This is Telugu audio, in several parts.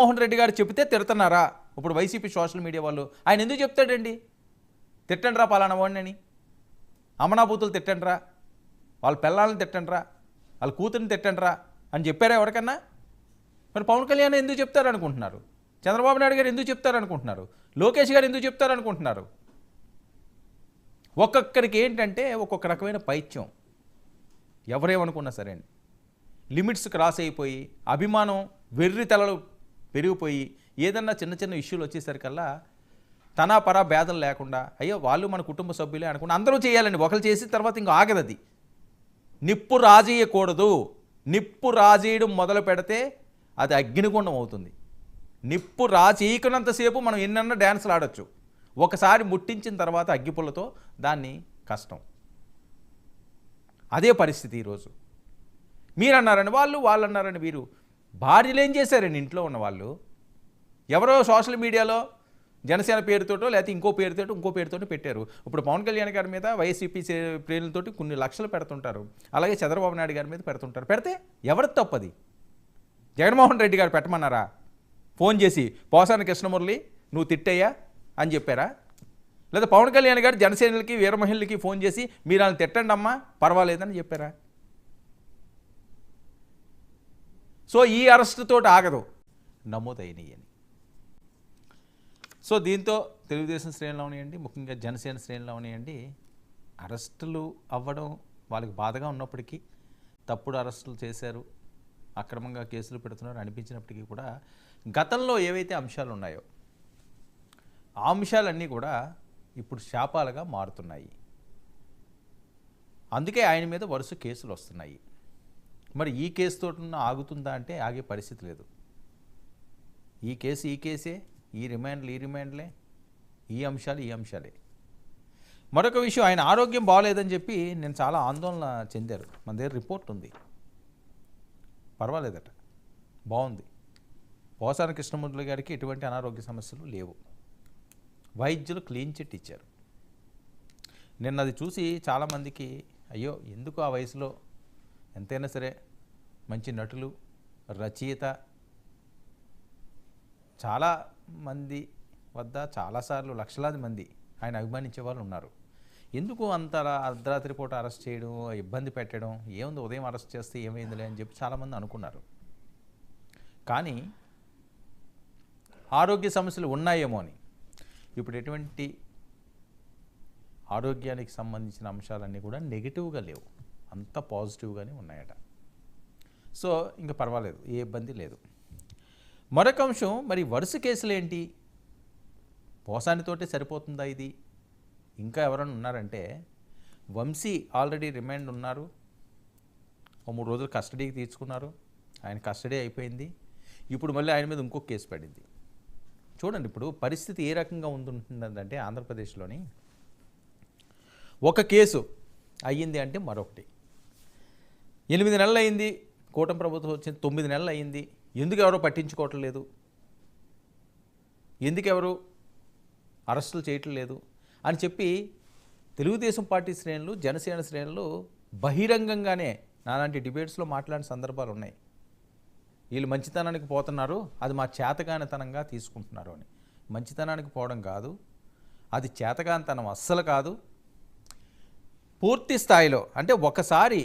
మోహన్ రెడ్డి గారు చెబితే తిడుతున్నారా ఇప్పుడు వైసీపీ సోషల్ మీడియా వాళ్ళు? ఆయన ఎందుకు చెప్తాడండి తిట్టండిరా పలానా వాడిని, అమనాభూతులు తిట్టండిరా, వాళ్ళ పిల్లల్ని తిట్టండిరా, వాళ్ళ కూతురిని తిట్టండిరా అని చెప్పారా ఎవరికన్నా? మరి పవన్ కళ్యాణ్ ఎందుకు చెప్తారనుకుంటున్నారు? చంద్రబాబు నాయుడు గారు ఎందుకు చెప్తారనుకుంటున్నారు? లోకేష్ గారు ఎందుకు చెప్తారనుకుంటున్నారు? ఒక్కొక్కరికి ఏంటంటే ఒక్కొక్క రకమైన పైత్యం. ఎవరేమనుకున్నా సరే అండి, లిమిట్స్ క్రాస్ అయిపోయి అభిమానం వెర్రి తలలు పెరిగిపోయి ఏదన్నా చిన్న చిన్న ఇష్యూలు వచ్చేసరికల్లా తనా పరా భేదం లేకుండా అయ్యో వాళ్ళు మన కుటుంబ సభ్యులే అనుకుని అందరూ చేయాలండి. ఒకరు చేసిన తర్వాత ఇంకా ఆగదు. అది నిప్పు రాజేయకూడదు. నిప్పు రాజేయడం మొదలు పెడితే అది అగ్నిగుండం అవుతుంది. నిప్పు రాజేయకున్నంతసేపు మనం ఎన్నన్నా డ్యాన్సులు ఆడొచ్చు, ఒకసారి ముట్టించిన తర్వాత అగ్గిపుల్లతో దాన్ని కష్టం. అదే పరిస్థితి ఈరోజు. మీరు అన్నారని వాళ్ళు అన్నారని వీరు. భార్యలు ఏం చేశారండి? ఇంట్లో ఉన్న వాళ్ళు ఎవరో సోషల్ మీడియాలో జనసేన పేరుతోటో లేకపోతే ఇంకో పేరుతోటో పెట్టారు. ఇప్పుడు పవన్ కళ్యాణ్ గారి మీద వైసీపీ ప్రేరులతోటి కొన్ని లక్షలు పెడుతుంటారు, అలాగే చంద్రబాబు నాయుడు గారి మీద పెడుతుంటారు. పెడితే ఎవరి తప్పది? జగన్మోహన్ రెడ్డి గారు పెట్టమన్నారా? ఫోన్ చేసి పోసాని కృష్ణమురళి నువ్వు తిట్టయ్యా అని చెప్పారా? లేదా పవన్ కళ్యాణ్ గారు జనసేనలకి వీరమహిళలకి ఫోన్ చేసి మీరు వాళ్ళని తిట్టండి అమ్మా పర్వాలేదని చెప్పారా? సో ఈ అరెస్టుతో ఆగదు, నమోదైనవి అని. సో దీంతో తెలుగుదేశం శ్రేణులు అవనివ్వండి, ముఖ్యంగా జనసేన శ్రేణులు అవనివ్వండి, అరెస్టులు అవ్వడం వాళ్ళకి బాధగా ఉన్నప్పటికీ, తప్పుడు అరెస్టులు చేశారు, అక్రమంగా కేసులు పెడుతున్నారు అనిపించినప్పటికీ కూడా గతంలో ఏవైతే అంశాలు ఉన్నాయో ఆ అంశాలన్నీ కూడా ఇప్పుడు శాపాలుగా మారుతున్నాయి. అందుకే ఆయన మీద వరుస కేసులు వస్తున్నాయి. మరి ఈ కేసుతో ఆగుతుందా అంటే ఆగే పరిస్థితి లేదు. ఈ కేసే, ఈ రిమాండ్లే, ఈ అంశాలే. మరొక విషయం, ఆయన ఆరోగ్యం బాగోలేదని చెప్పి నేను చాలా ఆందోళన చెందారు. మన దగ్గర రిపోర్ట్ ఉంది, పర్వాలేదట, బాగుంది. పోసాని కృష్ణమురళి గారికి ఎటువంటి అనారోగ్య సమస్యలు లేవు. వైద్యులు క్లీన్ చిట్ ఇచ్చారు. నిన్న అది చూసి చాలామందికి అయ్యో ఎందుకు ఆ వయసులో, ఎంతైనా సరే మంచి నటులు, రచయిత, చాలా మంది వద్ద చాలాసార్లు లక్షలాది మంది ఆయన అభిమానించే వాళ్ళు ఉన్నారు. ఎందుకు అంత అర్ధరాత్రి పూట అరెస్ట్ చేయడం, ఇబ్బంది పెట్టడం, ఏముంది ఉదయం అరెస్ట్ చేస్తే ఏమైందిలే అని చెప్పి చాలామంది అనుకున్నారు. కానీ ఆరోగ్య సమస్యలు ఉన్నాయేమో అని ఇప్పుడు ఎటువంటి ఆరోగ్యానికి సంబంధించిన అంశాలన్నీ కూడా నెగిటివ్గా లేవు, అంత పాజిటివ్గానే ఉన్నాయట. సో ఇంకా పర్వాలేదు, ఏ ఇబ్బంది లేదు. మరొక అంశం, మరి వరుస కేసులు ఏంటి? పోసానితోటే సరిపోతుందా ఇది? ఇంకా ఎవరైనా ఉన్నారంటే వంశీ ఆల్రెడీ రిమాండ్ ఉన్నారు, ఓ 3 రోజులు కస్టడీకి తీసుకున్నారు, ఆయన కస్టడీ అయిపోయింది. ఇప్పుడు మళ్ళీ ఆయన మీద ఇంకొక కేసు పడింది. చూడండి ఇప్పుడు పరిస్థితి ఏ రకంగా ఉంటుందంటే ఆంధ్రప్రదేశ్లోని ఒక కేసు అయ్యింది అంటే మరొకటి. 8 నెలలు అయింది కూటమి ప్రభుత్వం వచ్చింది, 9 నెలలు అయింది, ఎందుకు ఎవరో పట్టించుకోవట్లేదు, ఎందుకు ఎవరు అరెస్టులు చేయట్లేదు అని చెప్పి తెలుగుదేశం పార్టీ శ్రేణులు, జనసేన శ్రేణులు బహిరంగంగానే నాలాంటి డిబేట్స్లో మాట్లాడిన సందర్భాలు ఉన్నాయి. వీళ్ళు మంచితనానికి పోతున్నారు, అది మా చేతగానితనంగా తీసుకుంటున్నారు అని. మంచితనానికి పోవడం కాదు, అది చేతగానితనం అస్సలు కాదు. పూర్తి స్థాయిలో అంటే ఒకసారి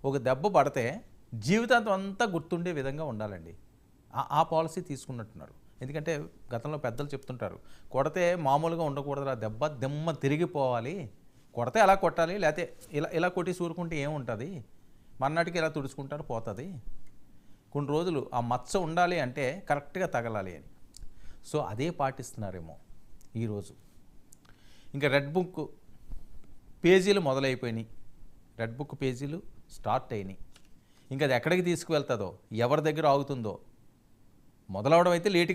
ఒక దెబ్బ పడితే జీవితాంతం అంతా గుర్తుండే విధంగా ఉండాలండి. ఆ పాలసీ తీసుకున్నట్టున్నారు. ఎందుకంటే గతంలో పెద్దలు చెప్తుంటారు, కొడితే మామూలుగా ఉండకూడదు, ఆ దెబ్బ దెమ్మ తిరిగిపోవాలి, కొడితే అలా కొట్టాలి, లేకపోతే ఇలా కొట్టి సూరుకుంటే ఏముంటుంది, మన్నాటికి ఇలా తుడుచుకుంటారు పోతుంది, కొన్ని రోజులు ఆ మచ్చ ఉండాలి అంటే కరెక్ట్గా తగలాలి అని. సో అదే పాటిస్తున్నారేమో ఈరోజు. ఇంకా రెడ్ బుక్ పేజీలు మొదలైపోయినాయి, రెడ్ బుక్ పేజీలు స్టార్ట్ అయినాయి. ఇంకా అది ఎక్కడికి తీసుకువెళ్తుందో, ఎవరి దగ్గర ఆగుతుందో, మొదలవడం అయితే లేట్